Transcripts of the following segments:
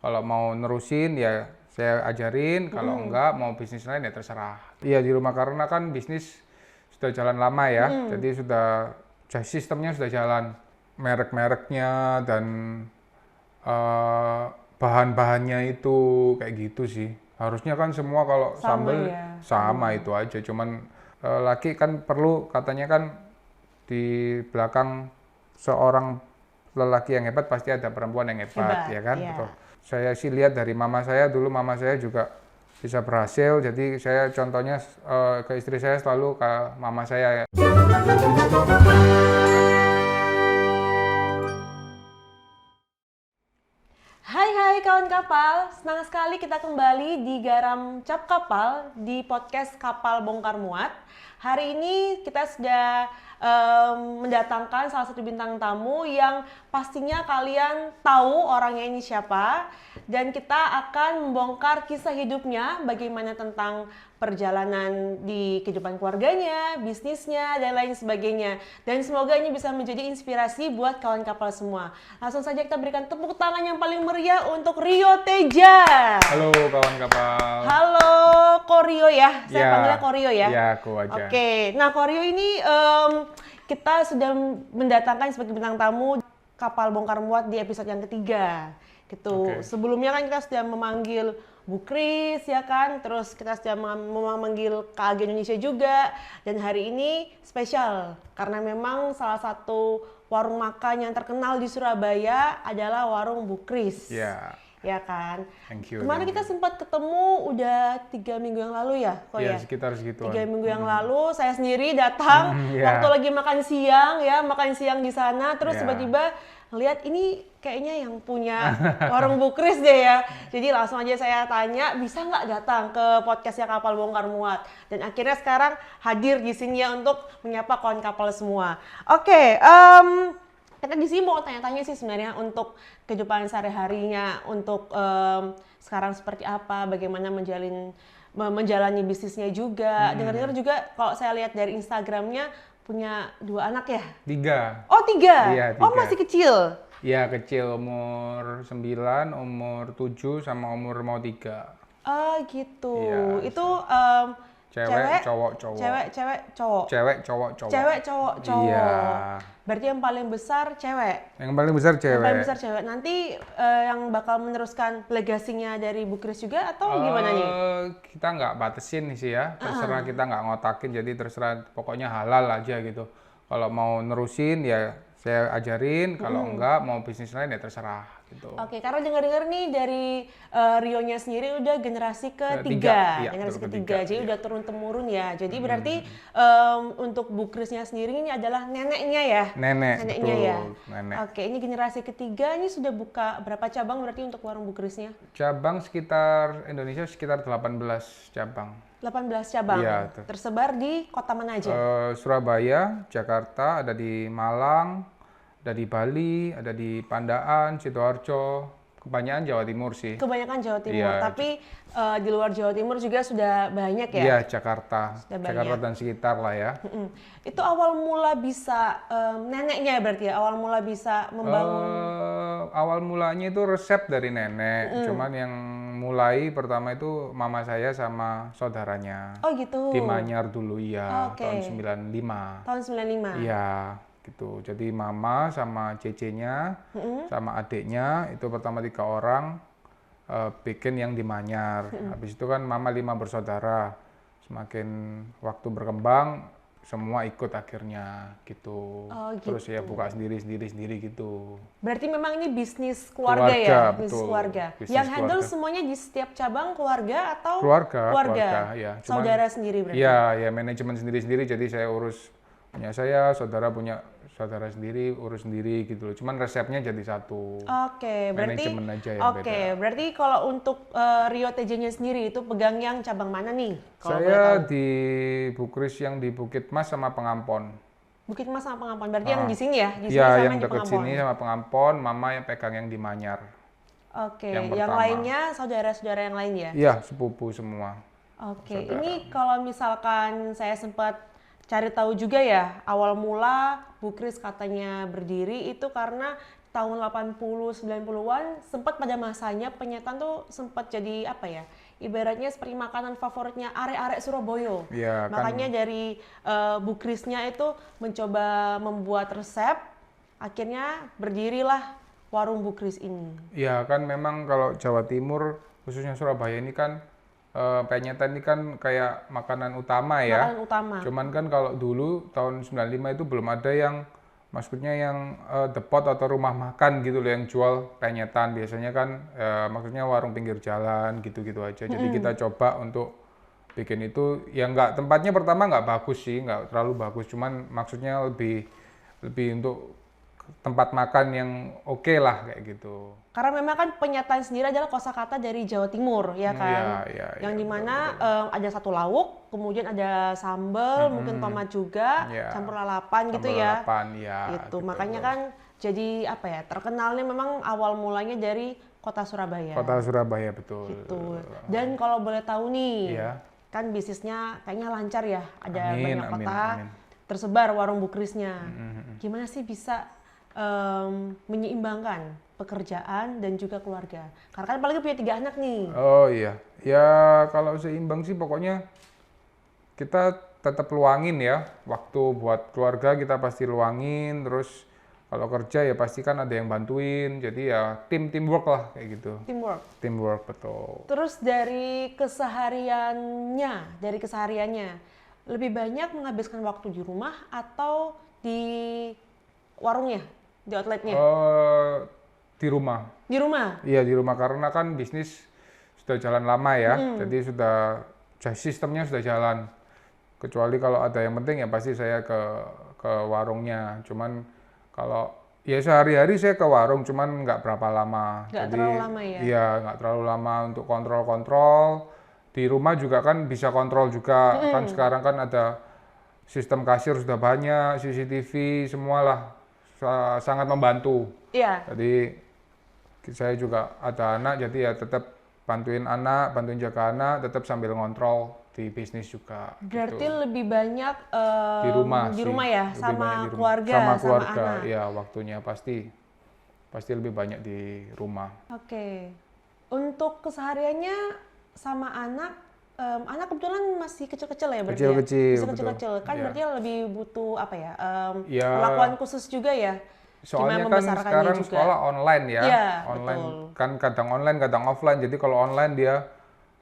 Kalau mau nerusin ya saya ajarin, kalau enggak mau bisnis lain ya terserah. Iya di rumah karena kan bisnis sudah jalan lama ya, jadi sistemnya sudah jalan. Merek-mereknya dan bahan-bahannya itu kayak gitu sih. Harusnya kan semua kalau sambal sama itu aja, cuman laki kan perlu katanya kan di belakang seorang lelaki yang hebat pasti ada perempuan yang hebat, ya kan? Betul. Saya sih lihat dari mama saya, dulu mama saya juga bisa berhasil, jadi saya contohnya ke istri saya selalu ke mama saya. Hai kawan kapal, senang sekali kita kembali di Garam Cap Kapal di podcast Kapal Bongkar Muat. Hari ini kita sudah mendatangkan salah satu bintang tamu yang pastinya kalian tahu orangnya ini siapa. Dan kita akan membongkar kisah hidupnya, bagaimana tentang perjalanan di kehidupan keluarganya, bisnisnya, dan lain sebagainya. Dan semoga ini bisa menjadi inspirasi buat kawan kapal semua. Langsung saja kita berikan tepuk tangan yang paling meriah untuk Rio Teja. Halo kawan kapal. Halo Korio ya, saya panggilnya Korio ya. Iya, aku aja. Oke, nah Korio ini kita sudah mendatangkan sebagai bintang tamu Kapal Bongkar Muat di episode yang ketiga. Gitu. Sebelumnya kan kita sudah memanggil Bu Kris ya kan, terus kita sudah memanggil KAG Indonesia juga, dan hari ini spesial karena memang salah satu warung makan yang terkenal di Surabaya adalah warung Bu Kris. Iya. Ya kan. Thank you. Kemarin kita sempat ketemu udah 3 minggu yang lalu ya, kok ya? Sekitar segitu. 3 minggu yang lalu saya sendiri datang waktu lagi makan siang di sana, terus tiba-tiba lihat ini kayaknya yang punya warung Bu Kris deh ya. Jadi langsung aja saya tanya, bisa nggak datang ke podcastnya Kapal Bongkar Muat? Dan akhirnya sekarang hadir di sini ya untuk menyapa kawan kapal semua. Oke, kita di sini mau tanya-tanya sih sebenarnya untuk kehidupan sehari-harinya, untuk sekarang seperti apa, bagaimana menjalani bisnisnya juga. Dengar-dengar juga kalau saya lihat dari Instagramnya punya 2 anak ya? 3. Oh 3? Iya, 3. Oh masih kecil? Iya kecil, umur 9, umur 7, sama umur mau 3. Oh gitu. Iya, itu cewek, cowok, cowok. Cewek, cowok. Cewek, cowok, cowok. Cewek, cowok, cowok. Iya. Berarti yang paling besar cewek. Yang paling besar cewek. Yang paling besar cewek. Nanti yang bakal meneruskan legasinya dari Bu Kris juga atau gimana nih? Kita nggak batasin sih ya. Terserah, kita nggak ngotakin. Jadi terserah, pokoknya halal aja gitu. Kalau mau nerusin ya saya ajarin. Kalau enggak mau bisnis lain ya terserah gitu. Oke, karena dengar-dengar nih dari Rio-nya sendiri udah generasi ketiga. Iya, generasi ketiga. Jadi udah turun-temurun ya. Jadi berarti untuk Bu Krisnya sendiri ini adalah neneknya ya? Neneknya betul, ya? Nenek. Oke, ini generasi ketiga, ini sudah buka berapa cabang berarti untuk warung Bu Krisnya? Cabang sekitar Indonesia sekitar 18 cabang. 18 cabang? Iya, tersebar di kota mana aja? Surabaya, Jakarta, ada di Malang, ada di Bali, ada di Pandaan, Sidoarjo, kebanyakan Jawa Timur sih. Kebanyakan Jawa Timur, tapi di luar Jawa Timur juga sudah banyak ya? Iya, Jakarta dan sekitar lah ya. Itu awal mula bisa, neneknya berarti ya, awal mula bisa membangun? Awal mulanya itu resep dari nenek, cuman yang mulai pertama itu mama saya sama saudaranya. Oh gitu? Di Manyar dulu ya, tahun 95. Tahun 95? Iya. Gitu. Jadi mama sama cece-nya sama adiknya itu pertama 3 orang bikin yang di Manyar. Habis itu kan mama 5 bersaudara. Semakin waktu berkembang semua ikut akhirnya gitu. Terus ya buka sendiri gitu. Berarti memang ini bisnis keluarga ya? Bisnis betul. keluarga. Bisnis yang handle semuanya di setiap cabang keluarga atau keluarga ya. Saudara sendiri berarti? Iya, ya manajemen sendiri-sendiri, jadi saya urus punya saya, saudara punya saudara sendiri, urus sendiri gitu loh. Cuman resepnya jadi satu. Oke, berarti manajemen aja yang beda. Berarti kalau untuk Rio Teja-nya sendiri itu pegang yang cabang mana nih? Saya di Bu Kris yang di Bukit Mas sama Pengampon. Bukit Mas sama Pengampon, berarti yang di sini ya? Di sini ya, sama yang dekat sini sama Pengampon, mama yang pegang yang di Manyar. Oke, yang lainnya saudara-saudara yang lain ya? Iya, sepupu semua. Oke, ini kalau misalkan saya sempat cari tahu juga ya, awal mula Bu Kris katanya berdiri itu karena tahun 80 90-an sempat pada masanya penyetan tuh sempat jadi apa ya? Ibaratnya seperti makanan favoritnya arek-arek Surabaya. Ya, Makanya kan, dari Bu Krisnya itu mencoba membuat resep, akhirnya berdirilah warung Bu Kris ini. ya kan memang kalau Jawa Timur, khususnya Surabaya ini kan penyetan ini kan kayak makanan utama ya. Makanan utama. Cuman kan kalau dulu tahun 95 itu belum ada yang maksudnya yang depot atau rumah makan gitu loh yang jual penyetan. Biasanya kan maksudnya warung pinggir jalan gitu-gitu aja. Jadi kita coba untuk bikin itu yang nggak tempatnya pertama nggak bagus sih, nggak terlalu bagus. Cuman maksudnya lebih lebih untuk tempat makan yang oke lah kayak gitu. Karena memang kan penyataan sendiri adalah kosakata dari Jawa Timur, ya kan? Iya, Yang iya, dimana betul. ada satu lauk, kemudian ada sambal, mungkin tomat juga, Iya, campur lalapan gitu sambal ya. lalapan, ya Itu gitu. makanya kan jadi apa ya? Terkenalnya memang awal mulanya dari kota Surabaya. Kota Surabaya betul. Gitu. Dan kalau boleh tahu nih, Iya. kan bisnisnya kayaknya lancar ya. Ada Amin, banyak amin, kota, amin. tersebar warung bukrisnya. Gimana sih bisa menyeimbangkan pekerjaan dan juga keluarga? Karena kan apalagi punya 3 anak nih. Oh iya, ya kalau seimbang sih pokoknya kita tetap luangin ya waktu buat keluarga kita pasti luangin, terus kalau kerja ya pasti kan ada yang bantuin, jadi ya teamwork lah kayak gitu. Teamwork. Teamwork betul. Terus dari kesehariannya, lebih banyak menghabiskan waktu di rumah atau di warungnya, di outletnya? Di rumah. Di rumah. Iya di rumah karena kan bisnis sudah jalan lama ya, jadi sistemnya sudah jalan. Kecuali kalau ada yang penting ya pasti saya ke warungnya. Cuman kalau ya sehari-hari saya ke warung, cuman nggak berapa lama. Nggak Jadi terlalu lama ya? iya nggak terlalu lama untuk kontrol-kontrol. Di rumah juga kan bisa kontrol juga. Kan sekarang kan ada sistem kasir sudah banyak, CCTV semualah sangat membantu. Iya. Jadi saya juga ada anak, jadi ya tetap bantuin anak, bantuin jaga anak, tetap sambil ngontrol di bisnis juga. Berarti Gitu. lebih banyak Di rumah di sih, rumah ya, lebih sama banyak di rumah. keluarga, Sama sama keluarga, anak. ya waktunya pasti lebih banyak di rumah. Oke. Untuk kesehariannya sama anak, anak kebetulan masih kecil-kecil ya berarti ya? Kecil-kecil, Masih betul. kecil-kecil. Kan Iya. berarti lebih butuh apa ya? Ya, Perlakuan khusus juga ya? Gimana soalnya kan membesarkannya sekarang juga? sekolah online ya, Iya, online betul. kan kadang online, kadang offline. Jadi kalau online dia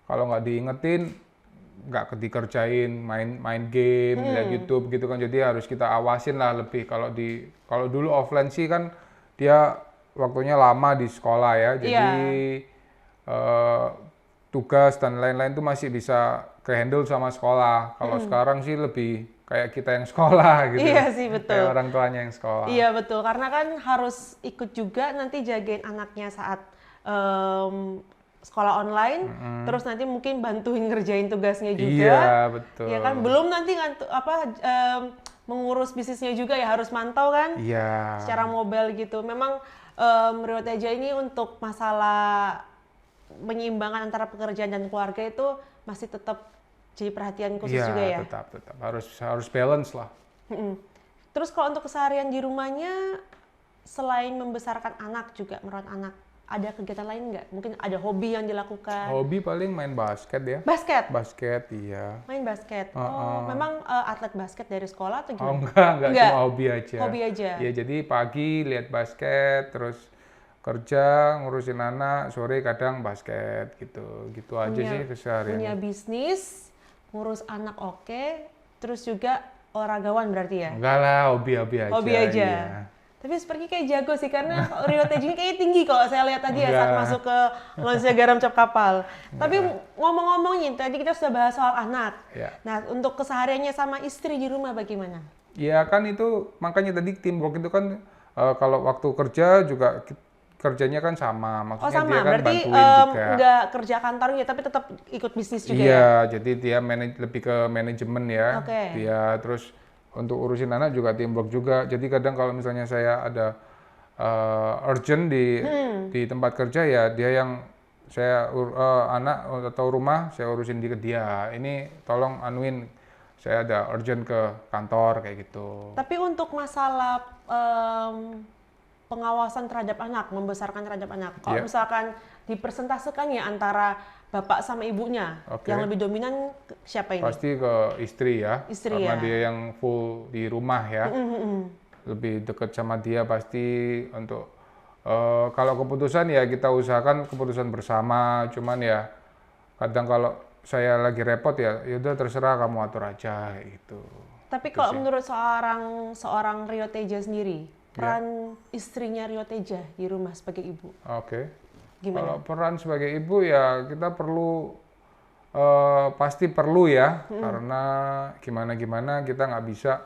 kalau nggak diingetin nggak dikerjain, main game, lihat YouTube gitu kan. Jadi harus kita awasin lah lebih. Kalau dulu offline sih kan dia waktunya lama di sekolah ya. Jadi Iya. tugas dan lain-lain itu masih bisa kehandle sama sekolah. Kalau sekarang sih lebih kayak kita yang sekolah gitu. Iya sih, betul. Kayak orang tuanya yang sekolah. Iya betul, karena kan harus ikut juga nanti jagain anaknya saat sekolah online, terus nanti mungkin bantuin ngerjain tugasnya juga. Iya, betul. Ya kan, belum nanti mengurus bisnisnya juga ya harus mantau kan, Iya. secara mobile gitu. Memang Rio Teja ini untuk masalah menyeimbangkan antara pekerjaan dan keluarga itu masih tetap jadi perhatian khusus Iya, juga ya. tetap harus balance lah. Mm-mm. Terus kalau untuk keseharian di rumahnya, selain membesarkan anak juga merawat anak, ada kegiatan lain nggak? Mungkin ada hobi yang dilakukan? Hobi paling main basket ya. Basket? Basket, iya. Main basket? Oh, memang atlet basket dari sekolah atau Oh gimana? enggak, cuma hobi aja. Hobi aja? Ya jadi pagi lihat basket, terus kerja, ngurusin anak, sore kadang basket gitu. Gitu aja sih Punya kesehariannya. bisnis, ngurus anak oke, terus juga olahragawan berarti ya? Enggak lah, hobi-hobi aja. Hobi aja. Iya. Tapi sepertinya kayak jago sih, karena Rio Teja ini kayaknya tinggi kalau saya lihat tadi ya saat Enggak. masuk ke Lonsia Garam Cap Kapal. Tapi ngomong-ngomongin, tadi kita sudah bahas soal anak. Ya. Nah, untuk kesehariannya sama istri di rumah bagaimana? Ya kan itu, makanya tadi teamwork itu kan kalau waktu kerja juga kerjanya kan sama. Oh Maksudnya sama, dia kan berarti bantuin juga. nggak kerja kantornya tapi tetap ikut bisnis juga ya? Iya, jadi dia lebih ke manajemen ya. Oke. Dia terus untuk urusin anak juga teamwork juga. Jadi kadang kalau misalnya saya ada urgent di tempat kerja ya dia yang anak atau rumah saya urusin ke dia. Ini tolong anuin, saya ada urgent ke kantor kayak gitu. Tapi untuk masalah pengawasan terhadap anak, membesarkan terhadap anak. Kalau misalkan dipersentasekan ya antara bapak sama ibunya, yang lebih dominan siapa ini? Pasti ke istri ya, istri karena ya. dia yang full di rumah ya. Lebih dekat sama dia pasti untuk kalau keputusan ya kita usahakan keputusan bersama. Cuman ya kadang kalau saya lagi repot ya udah terserah kamu atur aja gitu. Tapi kalau menurut seorang Rio Teja sendiri, peran istrinya Rio Teja di rumah sebagai ibu. Gimana? Kalau peran sebagai ibu ya kita perlu pasti perlu ya, karena gimana kita nggak bisa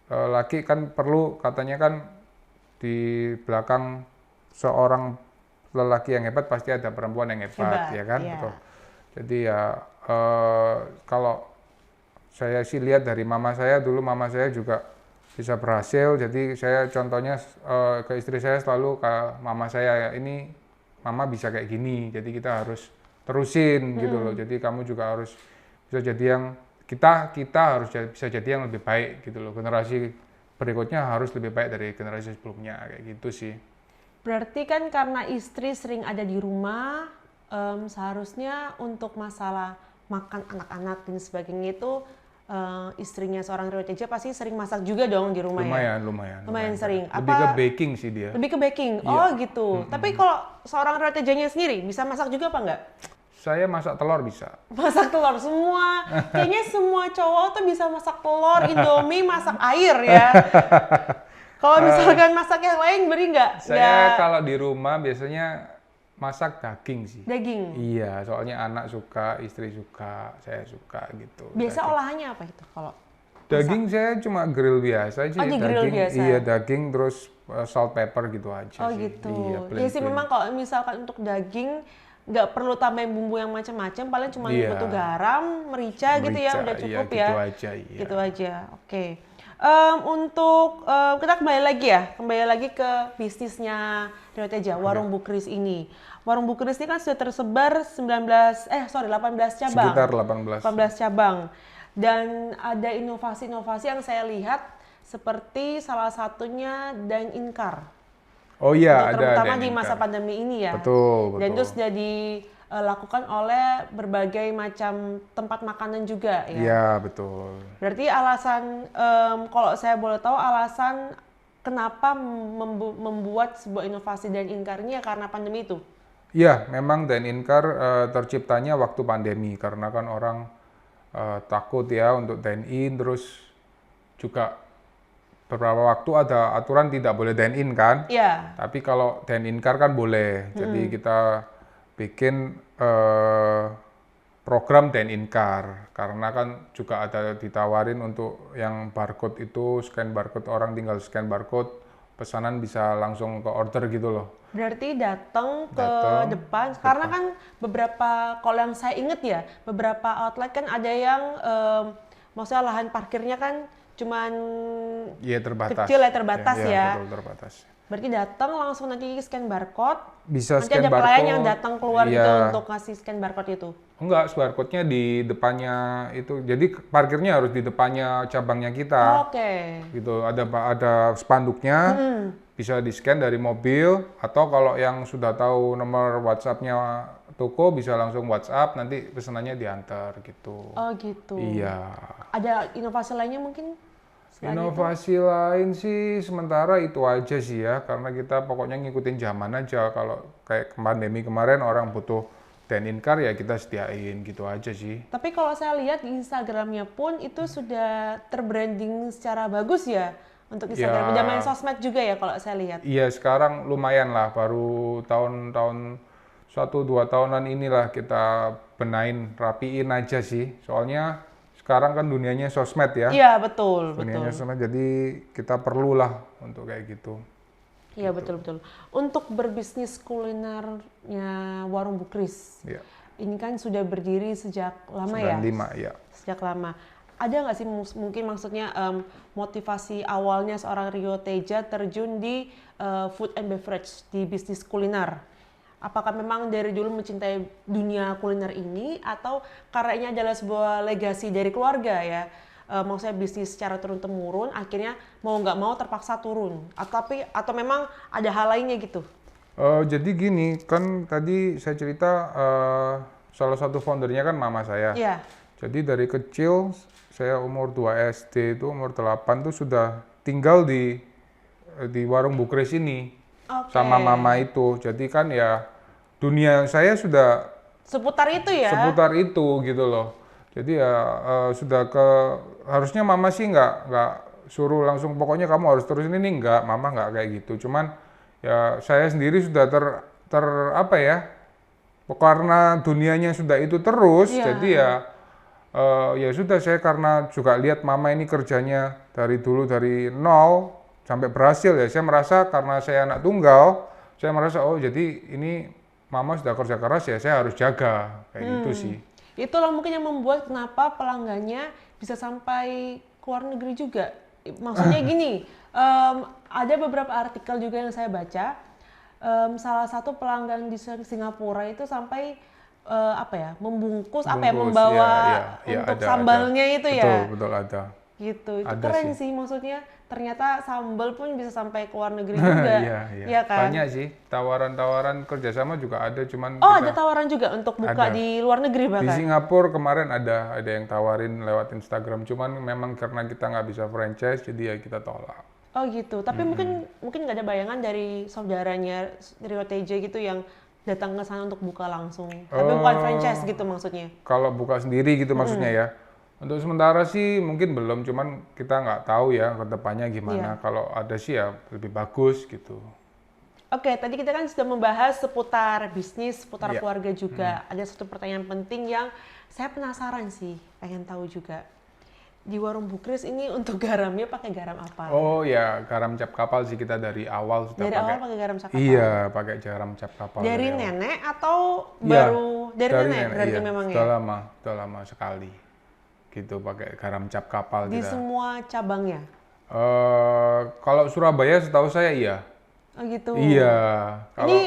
laki kan perlu katanya kan di belakang seorang lelaki yang hebat pasti ada perempuan yang hebat ya kan. Betul. Jadi ya kalau saya sih lihat dari mama saya dulu, mama saya juga bisa berhasil. Jadi saya contohnya ke istri saya selalu ke mama saya, ini mama bisa kayak gini. Jadi kita harus terusin gitu loh. Jadi kamu juga harus bisa jadi yang kita harus bisa jadi yang lebih baik gitu loh. Generasi berikutnya harus lebih baik dari generasi sebelumnya kayak gitu sih. Berarti kan karena istri sering ada di rumah, seharusnya untuk masalah makan anak-anak dan sebagainya itu istrinya seorang Rio Teja pasti sering masak juga dong di rumah ya? Lumayan sering. Lebih ke baking sih dia. Lebih ke baking? Oh gitu. Tapi kalau seorang Rio Tejanya sendiri bisa masak juga apa enggak? Saya masak telur bisa. Masak telur semua. Kayaknya semua cowok tuh bisa masak telur, Indomie, masak air ya. Kalau misalkan masak yang lain beri nggak? Saya kalau di rumah biasanya masak daging sih. Daging? Iya, soalnya anak suka, istri suka, saya suka gitu. Biasa daging. Olahannya apa itu kalau daging masak? Saya cuma grill biasa aja. Oh, grill biasa? Iya, daging terus salt pepper gitu aja sih. Gitu. Iya, sih memang kalau misalkan untuk daging nggak perlu tambahin bumbu yang macam-macam, paling cuma butuh garam, merica gitu ya, udah cukup gitu aja, Gitu aja, oke. Untuk kita kembali lagi ke bisnisnya Rio Teja, Warung Bukris ini. Warung Bukris ini kan sudah tersebar 18 cabang. Sekitar 18 cabang. Dan ada inovasi-inovasi yang saya lihat seperti salah satunya dine-in car. Oh iya, ada. Terutama di masa pandemi ini ya. Betul. Dan itu sudah dilakukan oleh berbagai macam tempat makanan juga ya. Iya, betul. Berarti alasan, kalau saya boleh tahu alasan kenapa membuat sebuah inovasi dine-in car ini ya karena pandemi itu? Iya, memang dine-in car terciptanya waktu pandemi karena kan orang takut ya untuk dine-in, terus juga beberapa waktu ada aturan tidak boleh dine-in kan? Iya. Tapi kalau dine-in car kan boleh. Jadi kita bikin program dine-in car karena kan juga ada ditawarin untuk yang barcode itu, scan barcode, orang tinggal scan barcode, pesanan bisa langsung ke order gitu loh. Berarti datang ke depan, karena kan beberapa, kalau yang saya inget ya, beberapa outlet kan ada yang maksudnya lahan parkirnya kan cuman kecil ya, terbatas ya. Betul, terbatas. Berarti datang langsung nanti scan barcode. Bisa nanti scan ada barcode. pelayan yang datang keluar gitu untuk ngasih scan barcode itu. Enggak, barcode-nya di depannya itu. Jadi parkirnya harus di depannya cabangnya kita. Oke. Gitu, ada spanduknya. Bisa di-scan dari mobil atau kalau yang sudah tahu nomor WhatsApp-nya toko bisa langsung WhatsApp, nanti pesanannya diantar gitu. Oh gitu. Iya. Ada inovasi lainnya mungkin? Inovasi lain sih sementara itu aja sih ya, karena kita pokoknya ngikutin zaman aja. Kalau kayak pandemi kemarin orang butuh dine-in car ya kita sediain gitu aja sih. Tapi kalau saya lihat di Instagramnya pun itu sudah terbranding secara bagus ya untuk Instagram. Udah main sosmed juga ya kalau saya lihat. Iya, sekarang lumayan lah, baru tahun 1-2 tahunan inilah kita benahin, rapiin aja sih. Soalnya sekarang kan dunianya sosmed ya. Iya, betul. Dunianya sosmed, jadi kita perlulah untuk kayak gitu. Iya, gitu. Betul. Untuk berbisnis kulinernya Warung Bukris, ini kan sudah berdiri sejak lama 95, ya? Sejak lama. Ada nggak sih mungkin maksudnya motivasi awalnya seorang Rio Teja terjun di food and beverage, di bisnis kuliner? Apakah memang dari dulu mencintai dunia kuliner ini atau karena ini adalah sebuah legasi dari keluarga ya? maksudnya bisnis secara turun-temurun, akhirnya mau nggak mau terpaksa turun, atau memang ada hal lainnya gitu? Jadi gini, kan tadi saya cerita salah satu foundernya kan mama saya. Iya. Jadi dari kecil, saya umur 2 SD itu, umur 8 tuh sudah tinggal di warung Bu Kris ini. Sama mama itu. Jadi kan ya dunia saya sudah seputar itu ya? Seputar itu gitu loh. Jadi ya sudah harusnya mama sih nggak suruh langsung pokoknya kamu harus terus ini nggak, mama nggak kayak gitu. Cuman ya saya sendiri sudah apa ya, karena dunianya sudah itu terus, jadi ya sudah saya karena juga lihat mama ini kerjanya dari dulu dari nol sampai berhasil ya, saya merasa karena saya anak tunggal, saya merasa oh jadi ini mama sudah kerja keras ya saya harus jaga kayak gitu sih. Itulah mungkin yang membuat kenapa pelanggannya bisa sampai ke luar negeri juga. Maksudnya gini, ada beberapa artikel juga yang saya baca, salah satu pelanggan di Singapura itu sampai membungkus membawa untuk sambalnya itu ya. Betul ada. Gitu, itu ada keren sih maksudnya. Ternyata sambal pun bisa sampai ke luar negeri juga. Iya kan? Banyak sih, tawaran-tawaran kerjasama juga ada, cuman ada tawaran juga untuk buka di luar negeri bahkan? Di Singapura kemarin ada yang tawarin lewat Instagram, cuman memang karena kita nggak bisa franchise, jadi ya kita tolak. Oh gitu, tapi mungkin nggak ada bayangan dari saudaranya Rio TJ gitu yang datang ke sana untuk buka langsung, tapi bukan franchise gitu maksudnya? Kalau buka sendiri gitu maksudnya ya? Untuk sementara sih mungkin belum, cuman kita nggak tahu ya ke depannya gimana. Kalau ada sih ya lebih bagus gitu. Oke, tadi kita kan sudah membahas seputar bisnis, seputar keluarga juga. Ada satu pertanyaan penting yang saya penasaran sih, pengen tahu juga. Di warung Bu Kris ini untuk garamnya pakai garam apa? Oh ya, garam cap kapal sih kita dari awal sudah pakai. Dari awal pakai garam cap kapal? Iya, pakai garam cap kapal. Dari nenek atau baru dari nenek berarti memang ya? Sudah lama sekali. Gitu pakai garam cap kapal di kita. Semua cabangnya? Kalau Surabaya setahu saya iya. Oh gitu. Iya. Ini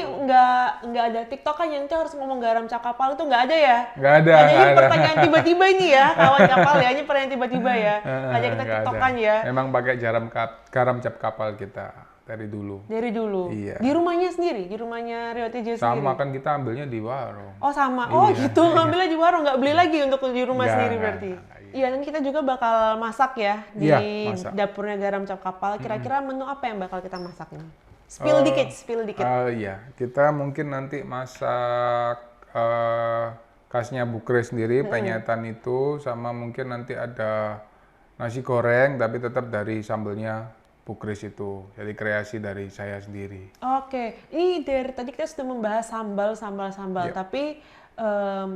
nggak ada TikTokan yang harus ngomong garam cap kapal itu nggak ada ya? Nggak ada. Ini pertanyaan tiba-tiba ini ya, kawan kapal ya, ini pertanyaan tiba-tiba ya. Aja kita TikTokan ya. Memang pakai garam cap kapal kita dari dulu. Dari dulu. Iya. Di rumahnya sendiri, di rumahnya Rio TJ sendiri. Sama kan kita ambilnya di warung. Oh sama. Oh gitu, ambilnya di warung, nggak beli lagi untuk di rumah sendiri berarti. Iya, dan kita juga bakal masak ya di dapurnya garam cap kapal. Kira-kira menu apa yang bakal kita masak nih? Spill dikit. Iya, kita mungkin nanti masak khasnya Bu Kris sendiri, penyetan itu, sama mungkin nanti ada nasi goreng, tapi tetap dari sambelnya Bu Kris itu. Jadi kreasi dari saya sendiri. Oke, ini dari tadi kita sudah membahas sambal, tapi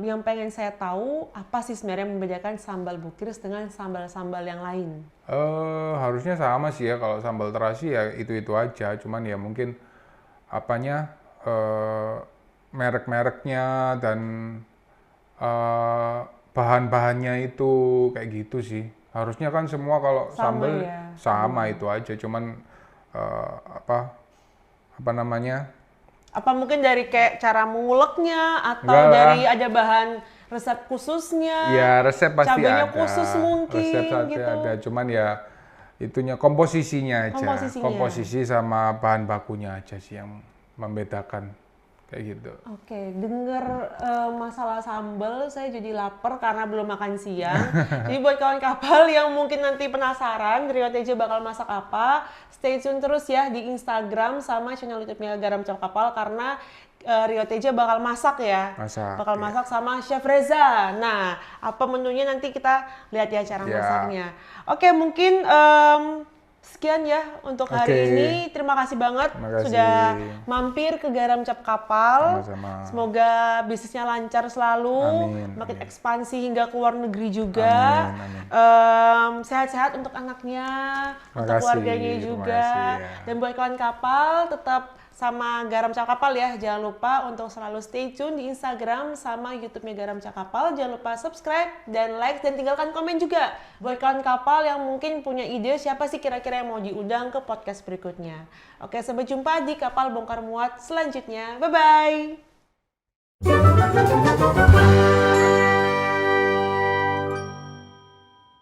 yang pengen saya tahu apa sih sebenarnya membedakan sambal Bu Kris dengan sambal-sambal yang lain? Harusnya sama sih ya, kalau sambal terasi ya itu aja, cuman ya mungkin merek-mereknya dan bahan-bahannya itu kayak gitu sih. Harusnya kan semua kalau sambal sama itu aja, cuman apa mungkin dari kayak cara menguleknya atau dari ada bahan resep khususnya? Ya resep pasti cabenya ada. Khusus mungkin resep pasti gitu. ada, cuman ya itunya komposisinya aja. Komposisi sama bahan bakunya aja sih yang membedakan kayak gitu. Oke, dengar masalah sambal saya jadi lapar karena belum makan siang. Jadi buat kawan kapal yang mungkin nanti penasaran Rio TJ bakal masak apa, stay tune terus ya di Instagram sama channel YouTube-nya Garam Cap Kapal karena Rio TJ bakal masak ya. Masak sama Chef Reza. Nah, apa menunya nanti kita lihat ya cara masaknya. Oke, mungkin sekian ya untuk hari ini. Terima kasih banget sudah mampir ke Garam Cap Kapal. Sama-sama. Semoga bisnisnya lancar selalu, makin ekspansi hingga ke luar negeri juga. Sehat-sehat untuk anaknya, untuk keluarganya juga. Dan buat kawan kapal tetap sama Garam Cap Kapal ya. Jangan lupa untuk selalu stay tune di Instagram sama YouTube-nya Garam Cap Kapal. Jangan lupa subscribe dan like dan tinggalkan komen juga. Buat kawan kapal yang mungkin punya ide siapa sih kira-kira yang mau diundang ke podcast berikutnya. Oke, sampai jumpa di Kapal Bongkar Muat selanjutnya. Bye-bye!